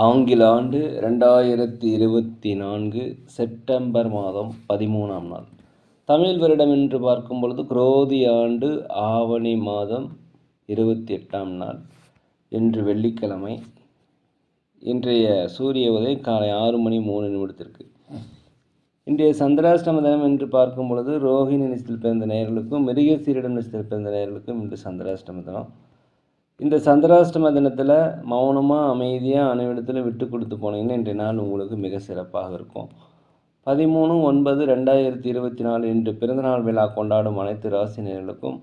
ஆங்கில ஆண்டு 2024 செப்டம்பர் மாதம் 13ஆம் நாள். தமிழ் வருடம் என்று பார்க்கும் பொழுது குரோதி ஆண்டு ஆவணி மாதம் 28ஆம் நாள். இன்று வெள்ளிக்கிழமை. இன்றைய சூரிய உதயம் காலை 6:03 இன்றைய சந்திராஷ்டம தினம் என்று பார்க்கும் பொழுது ரோஹிணி நட்சத்திரத்தில் பிறந்த நேயர்களுக்கும் மிருகசீரிடம் நட்சத்திரத்தில் பிறந்த நேயர்களுக்கும் இன்று சந்திராஷ்டம தினம். இந்த சந்திராஷ்டம தினத்தில் மௌனமாக அமைதியாக அனைவரிடத்தில் விட்டு கொடுத்து போனீங்கன்னா இன்றைய நாள் உங்களுக்கு மிக சிறப்பாக இருக்கும். 13/9/2024 இன்று பிறந்தநாள் விழா கொண்டாடும் அனைத்து ராசினியர்களுக்கும்,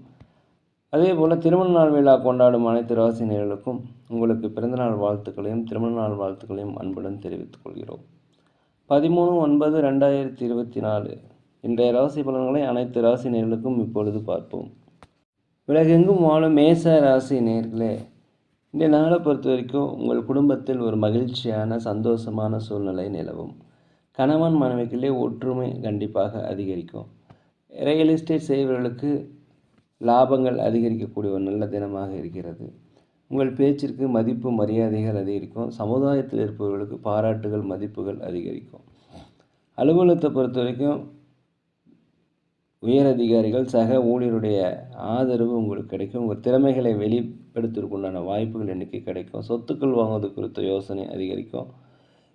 அதே போல் திருமண நாள் விழா கொண்டாடும் அனைத்து ராசினியர்களுக்கும் உங்களுக்கு பிறந்தநாள் வாழ்த்துக்களையும் திருமண நாள் வாழ்த்துக்களையும் அன்புடன் தெரிவித்துக் கொள்கிறோம். 13/9/2024 இன்றைய ராசி பலன்களை அனைத்து ராசினியர்களுக்கும் இப்பொழுது பார்ப்போம். உலகெங்கும் வாழும் மேச ராசி நேயர்களே, இந்த நாளை பொறுத்த வரைக்கும் உங்கள் குடும்பத்தில் ஒரு மகிழ்ச்சியான சந்தோஷமான சூழ்நிலை நிலவும். கணவன் மனைவிக்குள்ளே ஒற்றுமை கண்டிப்பாக அதிகரிக்கும். ரியல் எஸ்டேட் செய்பவர்களுக்கு லாபங்கள் அதிகரிக்கக்கூடிய ஒரு நல்ல தினமாக இருக்கிறது. உங்கள் பேச்சிற்கு மதிப்பு மரியாதைகள் அதிகரிக்கும். சமுதாயத்தில் இருப்பவர்களுக்கு பாராட்டுகள் மதிப்புகள் அதிகரிக்கும். அலுவலகத்தை பொறுத்த வரைக்கும் உயரதிகாரிகள் சக ஊழியருடைய ஆதரவு உங்களுக்கு கிடைக்கும். உங்கள் திறமைகளை வெளிப்படுத்துவதற்குண்டான வாய்ப்புகள் இன்றைக்கி கிடைக்கும். சொத்துக்கள் வாங்குவது குறித்த யோசனை அதிகரிக்கும்.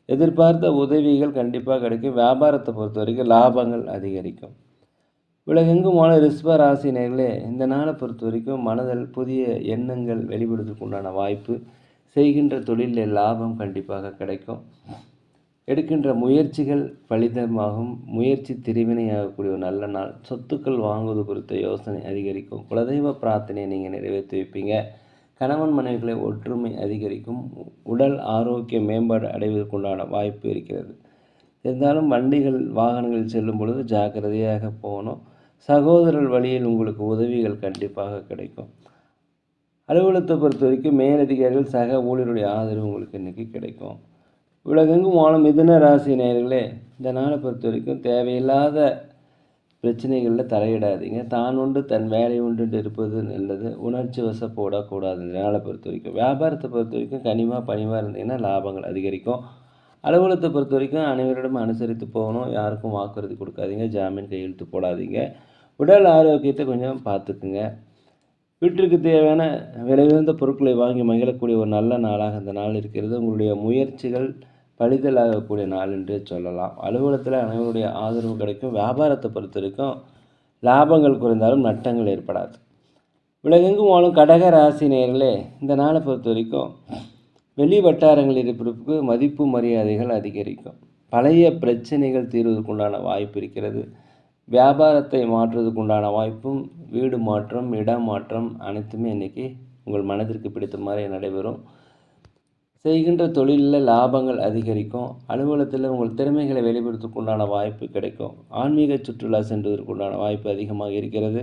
எதிர்பார்த்த உதவிகள் கண்டிப்பாக கிடைக்கும். வியாபாரத்தை பொறுத்த வரைக்கும் லாபங்கள் அதிகரிக்கும். உலகெங்கும் வாழ ரிஷப ராசி நேயர்களே, இந்த நாளை பொறுத்த வரைக்கும் மனதில் புதிய எண்ணங்கள் வெளிப்படுவதற்குண்டான வாய்ப்பு, செய்கின்ற தொழிலில் லாபம் கண்டிப்பாக கிடைக்கும். எடுக்கின்ற முயற்சிகள் பலிதமாகும். முயற்சி திருவினையாகக்கூடிய ஒரு நல்ல நாள். சொத்துக்கள் வாங்குவது குறித்த யோசனை அதிகரிக்கும். குலதெய்வ பிரார்த்தனையை நீங்கள் நிறைவேற்றி வைப்பீங்க. கணவன் மனைவிகளை ஒற்றுமை அதிகரிக்கும். உடல் ஆரோக்கிய மேம்பாடு அடைவதற்குண்டான வாய்ப்பு இருக்கிறது. இருந்தாலும் வண்டிகள் வாகனங்களில் செல்லும் பொழுது ஜாக்கிரதையாக போகணும். சகோதரர் வழியில் உங்களுக்கு உதவிகள் கண்டிப்பாக கிடைக்கும். அலுவலகத்தை பொறுத்த வரைக்கும் மேலதிகாரிகள் சக ஊழியருடைய ஆதரவு உங்களுக்கு இன்றைக்கி கிடைக்கும். உலகெங்கும் வாழும் மிதுன ராசி நேயர்களே, இந்த நாளை பொறுத்த வரைக்கும் தேவையில்லாத பிரச்சனைகளில் தலையிடாதீங்க. தான் உண்டு தன் வேலை உண்டு இருப்பது நல்லது. உணர்ச்சி வசப்போடக்கூடாது. இந்த நாளை பொறுத்த வரைக்கும் வியாபாரத்தை பொறுத்த வரைக்கும் கனிவாக பணிவாக இருந்தீங்கன்னா லாபங்கள் அதிகரிக்கும். அலுவலகத்தை பொறுத்த வரைக்கும் அனைவரிடம் அனுசரித்து போகணும். யாருக்கும் வாக்குறுதி கொடுக்காதீங்க. ஜாமீன் கையெழுத்து போடாதீங்க. உடல் ஆரோக்கியத்தை கொஞ்சம் பார்த்துக்குங்க. வீட்டிற்கு தேவையான விலை உயர்ந்த பொருட்களை வாங்கி மகிழக்கூடிய ஒரு நல்ல நாளாக இந்த நாள் இருக்கிறது. உங்களுடைய முயற்சிகள் பலிதலாகக்கூடிய நாள் என்றே சொல்லலாம். அலுவலகத்தில் அனைவருடைய ஆதரவு கிடைக்கும். வியாபாரத்தை பொறுத்த வரைக்கும் லாபங்கள் குறைந்தாலும் நட்டங்கள் ஏற்படாது. உலகெங்கும் வாழும் கடக ராசி நேயர்களே, இந்த நாளை பொறுத்த வரைக்கும் வெளி வட்டாரங்களில் இருப்பதற்கு மதிப்பு மரியாதைகள் அதிகரிக்கும். பழைய பிரச்சனைகள் தீர்வதற்குண்டான வாய்ப்பு இருக்கிறது. வியாபாரத்தை மாற்றுவதற்குண்டான வாய்ப்பும், வீடு மாற்றம் இடம் மாற்றம் அனைத்துமே இன்றைக்கி உங்கள் மனதிற்கு பிடித்த மாதிரி நடைபெறும். செய்கின்ற தொழிலில் லாபங்கள் அதிகரிக்கும். அலுவலகத்தில் உங்கள் திறமைகளை வெளிப்படுத்துவதற்குண்டான வாய்ப்பு கிடைக்கும். ஆன்மீக சுற்றுலா சென்றதற்குண்டான வாய்ப்பு அதிகமாக இருக்கிறது.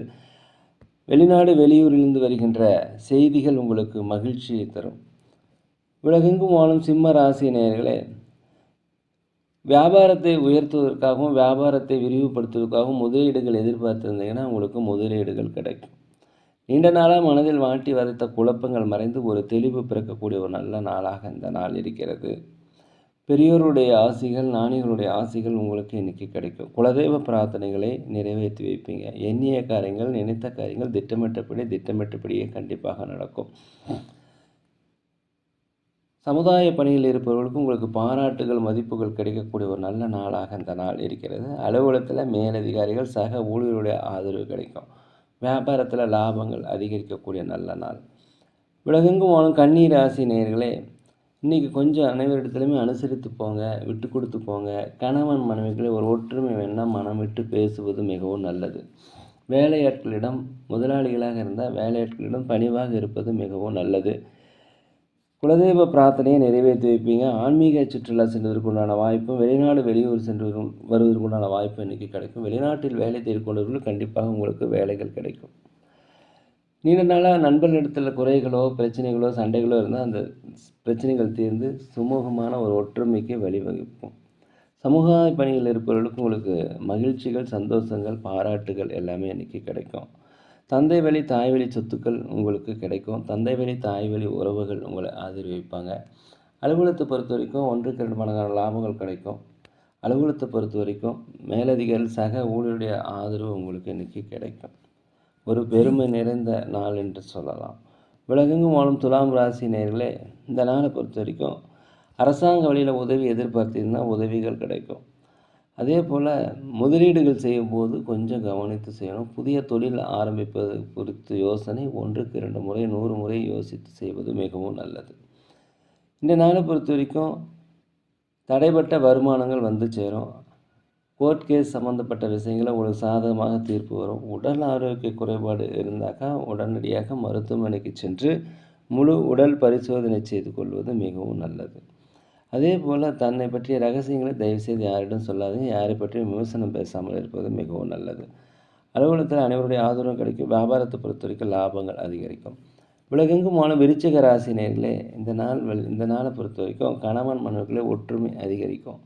வெளிநாடு வெளியூரிலிருந்து வருகின்ற செய்திகள் உங்களுக்கு மகிழ்ச்சியை தரும். உலகெங்கும் வாழும் சிம்ம ராசி நேயர்களே, வியாபாரத்தை உயர்த்துவதற்காகவும் வியாபாரத்தை விரிவுபடுத்துவதற்காகவும் முதலீடுகள் எதிர்பார்த்துருந்தீங்கன்னா உங்களுக்கு முதலீடுகள் கிடைக்கும். நீண்ட நாளாக மனதில் வாட்டி வதைத்த குழப்பங்கள் மறைந்து ஒரு தெளிவு பிறக்கக்கூடிய ஒரு நல்ல நாளாக இந்த நாள் இருக்கிறது. பெரியோருடைய ஆசிகள் ஞானிகளுடைய ஆசிகள் உங்களுக்கு இன்றைக்கி கிடைக்கும். குலதெய்வ பிரார்த்தனைகளை நிறைவேற்றி வைப்பீங்க. எண்ணிய காரியங்கள் நினைத்த காரியங்கள் திட்டமிட்டபடியே கண்டிப்பாக நடக்கும். சமுதாய பணியில் இருப்பவர்களுக்கும் உங்களுக்கு பாராட்டுகள் மதிப்புகள் கிடைக்கக்கூடிய ஒரு நல்ல நாளாக இந்த நாள் இருக்கிறது. அலுவலகத்தில் மேலதிகாரிகள் சக ஊழியருடைய ஆதரவு கிடைக்கும். வியாபாரத்தில் லாபங்கள் அதிகரிக்கக்கூடிய நல்ல நாள். உலகெங்கும் வாழும் கன்னி ராசி நேயர்களே, இன்றைக்கி கொஞ்சம் அனைவரிடத்துலையுமே அனுசரித்து போங்க, விட்டு கொடுத்து போங்க. கணவன் மனைவிகளை ஒரு ஒற்றுமை வேணால் மனம் விட்டு பேசுவது மிகவும் நல்லது. வேலையாட்களிடம் முதலாளிகளாக இருந்தால் வேலையாட்களிடம் பணிவாக இருப்பது மிகவும் நல்லது. குலதெய்வ பிரார்த்தனையை நிறைவேற்றி வைப்பீங்க. ஆன்மீக சுற்றுலா செல்வதற்குண்டான வாய்ப்பும், வெளிநாடு வெளியூர் சென்று வருவதற்குண்டான வாய்ப்பு இன்றைக்கி கிடைக்கும். வெளிநாட்டில் வேலை தேடி கொண்டவர்கள் கண்டிப்பாக உங்களுக்கு வேலைகள் கிடைக்கும். நீண்ட நாளாக நண்பர்களிடத்தில் குறைகளோ பிரச்சனைகளோ சண்டைகளோ இருந்தால் அந்த பிரச்சனைகள் தீர்ந்து சுமூகமான ஒரு ஒற்றுமைக்கு வழிவகுக்கும். சமூக பணியில் இருப்பவர்களுக்கு உங்களுக்கு மகிழ்ச்சிகள் சந்தோஷங்கள் பாராட்டுகள் எல்லாமே இன்றைக்கி கிடைக்கும். தந்தை வழி தாய் வழி சொத்துக்கள் உங்களுக்கு கிடைக்கும். தந்தை வழி தாய் வழி உறவுகள் உங்களை ஆதரவிப்பாங்க. அலுவலகத்தை பொறுத்த வரைக்கும் 1க்கு 2 மடங்கான லாபங்கள் கிடைக்கும். அலுவலகத்தை பொறுத்த வரைக்கும் மேலதிகாரிகள் சக ஊழியருடைய ஆதரவு உங்களுக்கு இன்றைக்கி கிடைக்கும். ஒரு பெருமை நிறைந்த நாள் என்று சொல்லலாம். உலகெங்கும் வாழும் துலாம் ராசி நேயர்களே, இந்த நாளை பொறுத்த வரைக்கும் அரசாங்க வழியில் உதவி எதிர்பார்த்தீங்கன்னா உதவிகள் கிடைக்கும். அதே போல் முதலீடுகள் செய்யும்போது கொஞ்சம் கவனித்து செய்யணும். புதிய தொழில் ஆரம்பிப்பது குறித்து யோசனை 1க்கு 2 முறை 100 முறை யோசித்து செய்வது மிகவும் நல்லது. இந்த நாளை பொறுத்த வரைக்கும் தடைப்பட்ட வருமானங்கள் வந்து சேரும். கோர்ட் கேஸ் சம்மந்தப்பட்ட விஷயங்களை உங்களுக்கு சாதகமாக தீர்ப்பு வரும். உடல் ஆரோக்கிய குறைபாடு இருந்தாக்கா உடனடியாக மருத்துவமனைக்கு சென்று முழு உடல் பரிசோதனை செய்து கொள்வது மிகவும் நல்லது. அதே போல் தன்னை பற்றிய ரகசியங்களை தயவுசெய்து யாரிடம் சொல்லாதீங்க. யாரை பற்றியும் விமர்சனம் பேசாமல் இருப்பது மிகவும் நல்லது. அலுவலகத்தில் அனைவருடைய ஆதரவும் கிடைக்கும். வியாபாரத்தை பொறுத்த வரைக்கும் லாபங்கள் அதிகரிக்கும். உலகெங்கும் வாழும் விருச்சிக ராசி நேயர்களே, இந்த நாளை பொறுத்த வரைக்கும் கணவன் மனைவிக்குள்ளே ஒற்றுமை அதிகரிக்கும்.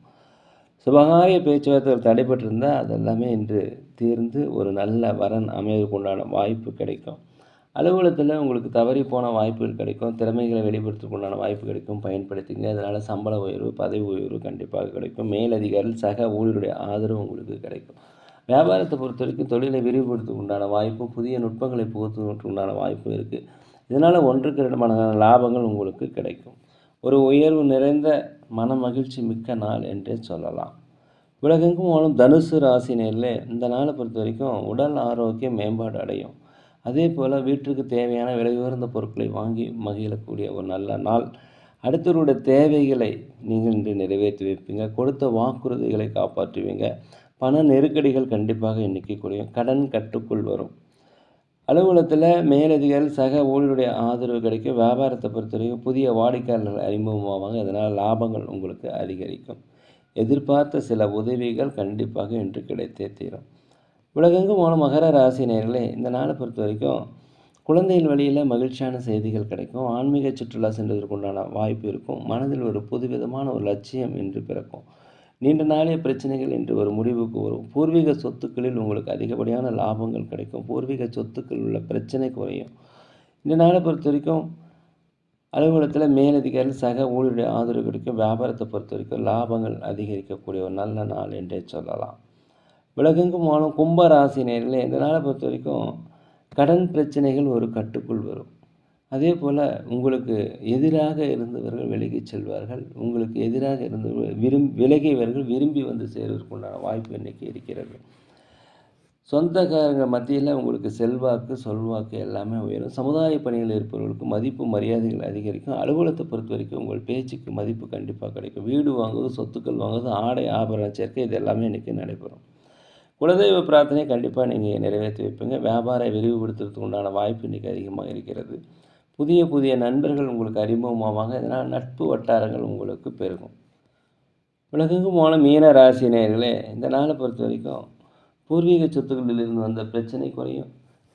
சுபகாரிய பேச்சுவார்த்தை தடைபட்டிருந்தால் அதெல்லாமே இன்று தீர்ந்து ஒரு நல்ல வரன் அமைவதற்குண்டான வாய்ப்பு கிடைக்கும். அலுவலகத்தில் உங்களுக்கு தவறி போன வாய்ப்புகள் கிடைக்கும். திறமைகளை வெளிப்படுத்துவதற்குண்டான வாய்ப்பு கிடைக்கும். பயன்படுத்திங்க. அதனால் சம்பள உயர்வு, பதவி உயர்வு கண்டிப்பாக கிடைக்கும். மேலதிகாரிகள் சக ஊழியருடைய ஆதரவு உங்களுக்கு கிடைக்கும். வியாபாரத்தை பொறுத்த வரைக்கும் தொழிலை விரிவுபடுத்துவதற்கு உண்டான வாய்ப்பு, புதிய நுட்பங்களை புகுத்துவதற்கு உண்டான வாய்ப்பு இருக்குது. இதனால் 1க்கு 2 மடங்கான லாபங்கள் உங்களுக்கு கிடைக்கும். ஒரு உயர்வு நிறைந்த மன மகிழ்ச்சி மிக்க நாள் என்றே சொல்லலாம். உலகெங்கும் வாழும் தனுசு ராசி நேயர்களே, இந்த நாளை பொறுத்த வரைக்கும் உடல் ஆரோக்கியம் மேம்பாடு அடையும். அதே போல் வீட்டிற்கு தேவையான விலை உயர்ந்த பொருட்களை வாங்கி மகிழக்கூடிய ஒரு நல்ல நாள். அடுத்தவருடைய தேவைகளை நீங்கள் இன்று நிறைவேற்றி வைப்பீங்க. கொடுத்த வாக்குறுதிகளை காப்பாற்றுவீங்க. பண நெருக்கடிகள் கண்டிப்பாக இன்றைக்கி குறையும். கடன் கட்டுக்குள் வரும். அலுவலகத்தில் மேலதிகாரிகள் சக ஊழியருடைய ஆதரவு கிடைக்கும். வியாபாரத்தை பொறுத்த வரைக்கும் புதிய வாடிக்கையாளர்கள் அறிமுகமாவாங்க. அதனால் லாபங்கள் உங்களுக்கு அதிகரிக்கும். எதிர்பார்த்த சில உதவிகள் கண்டிப்பாக இன்று கிடைத்தே தீரும். உலகெங்கும் வாழும் மகர ராசி நேயர்களே, இந்த நாளை பொறுத்த வரைக்கும் குழந்தைகள் வழியில் மகிழ்ச்சியான செய்திகள் கிடைக்கும். ஆன்மீக சுற்றுலா சென்றதற்குண்டான வாய்ப்பு இருக்கும். மனதில் ஒரு புதுவிதமான ஒரு லட்சியம் இன்று பிறக்கும். நீண்ட நாளைய பிரச்சனைகள் என்று ஒரு முடிவுக்கு வரும். பூர்வீக சொத்துக்களில் உங்களுக்கு அதிகப்படியான லாபங்கள் கிடைக்கும். பூர்வீக சொத்துக்கள் உள்ள பிரச்சனை குறையும். இந்த நாளை பொறுத்த வரைக்கும் அலுவலகத்தில் மேலதிகாரிகள் சக ஊழியருடைய ஆதரவு கிடைக்கும். வியாபாரத்தை பொறுத்த வரைக்கும் லாபங்கள் அதிகரிக்கக்கூடிய ஒரு நல்ல நாள் என்றே சொல்லலாம். உலகெங்கும் வாழும் கும்ப ராசி நேயர்களே, இந்த நாளை பொறுத்த வரைக்கும் கடன் பிரச்சனைகள் ஒரு கட்டுக்குள் வரும். அதே போல் உங்களுக்கு எதிராக இருந்தவர்கள் விலகிச் செல்வார்கள். உங்களுக்கு எதிராக இருந்தவர்கள் விலகியவர்கள் விரும்பி வந்து சேருவதற்குண்டான வாய்ப்பு இன்றைக்கி இருக்கிறது. சொந்தக்காரங்க மத்தியில் உங்களுக்கு செல்வாக்கு, சொல்வாக்கு எல்லாமே உயரும். சமுதாய பணியில் இருப்பவர்களுக்கு மதிப்பு, மரியாதைகள் அதிகரிக்கும். அலுவலகத்தை பொறுத்த வரைக்கும் உங்கள் பேச்சுக்கு மதிப்பு கண்டிப்பாக கிடைக்கும். வீடு வாங்குவது, சொத்துக்கள் வாங்குவது, ஆடை ஆபரண சேர்க்கை இது எல்லாமே இன்றைக்கி நடைபெறும். குலதெய்வ பிரார்த்தனை கண்டிப்பாக நீங்கள் நிறைவேற்றி வைப்பீங்க. வியாபாரம் விரிவுபடுத்துறதுக்கு உண்டான வாய்ப்பு இன்றைக்கி அதிகமாக இருக்கிறது. புதிய புதிய நண்பர்கள் உங்களுக்கு அறிமுகமாவாங்க. இதனால் நட்பு வட்டாரங்கள் உங்களுக்கு பெருகும். உலகெங்கும் வாழும் மீன ராசி நேயர்களே, இந்த நாளை பொறுத்த வரைக்கும் பூர்வீக சொத்துக்களிலிருந்து வந்த பிரச்சனை குறையும்.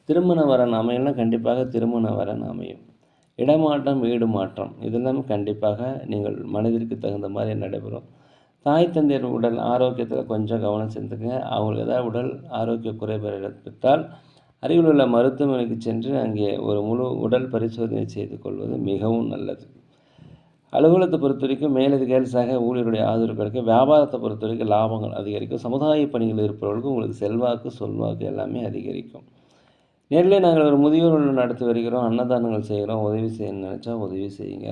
திருமண வரன் அமையலாம். கண்டிப்பாக திருமண வரன் அமையும். இடமாற்றம், வீடு மாற்றம் இதெல்லாம் கண்டிப்பாக நீங்கள் மனதிற்கு தகுந்த மாதிரி நடைபெறும். தாய் தந்தையர் உடல் ஆரோக்கியத்தில் கொஞ்சம் கவனம் செலுத்துங்க. அவங்களுக்கு ஏதாவது உடல் ஆரோக்கிய குறைபாடு ஏற்பட்டால் அருகில் உள்ள மருத்துவமனைக்கு சென்று அங்கே ஒரு முழு உடல் பரிசோதனை செய்து கொள்வது மிகவும் நல்லது. அலுவலகத்தை பொறுத்த வரைக்கும் மேலதிகாரி சக ஊழியருடைய ஆதரவு கிடைக்கும். வியாபாரத்தை பொறுத்த வரைக்கும் லாபங்கள் அதிகரிக்கும். சமுதாய பணிகள் இருப்பவர்களுக்கு உங்களுக்கு செல்வாக்கு, சொல்வாக்கு எல்லாமே அதிகரிக்கும். நேரிலே நாங்கள் ஒரு முதியோர் இல்லம் நடத்தி வருகிறோம். அன்னதானங்கள் செய்கிறோம். உதவி செய்யணும்னு நினச்சா உதவி செய்யுங்க.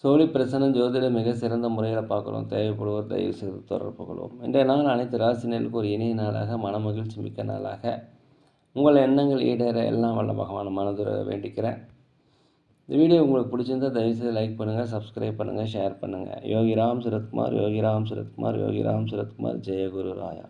சோழி பிரசனம் ஜோதிடம் மிக சிறந்த முறையில் பார்க்குறோம். தேவைப்படுவோர் தயவு செய்து தொடர்பு கொள்வோம். இன்றைய நாள் அனைத்து ராசினர்களுக்கும் ஒரு இனிய நாளாக, மனமகிழ்ச்சி மிக்க நாளாக, உங்கள் எண்ணங்கள் ஈடேற எல்லாம் வல்ல பகவான் மனதுர வேண்டிக்கிறேன். இந்த வீடியோ உங்களுக்கு பிடிச்சிருந்தால் தயவுசெய்து லைக் பண்ணுங்கள், சப்ஸ்கிரைப் பண்ணுங்கள், ஷேர் பண்ணுங்கள். யோகிராம் சுரத்குமார், யோகிராம் சுரத்குமார், யோகிராம் சுரத்குமார். ஜெயகுரு ராயா.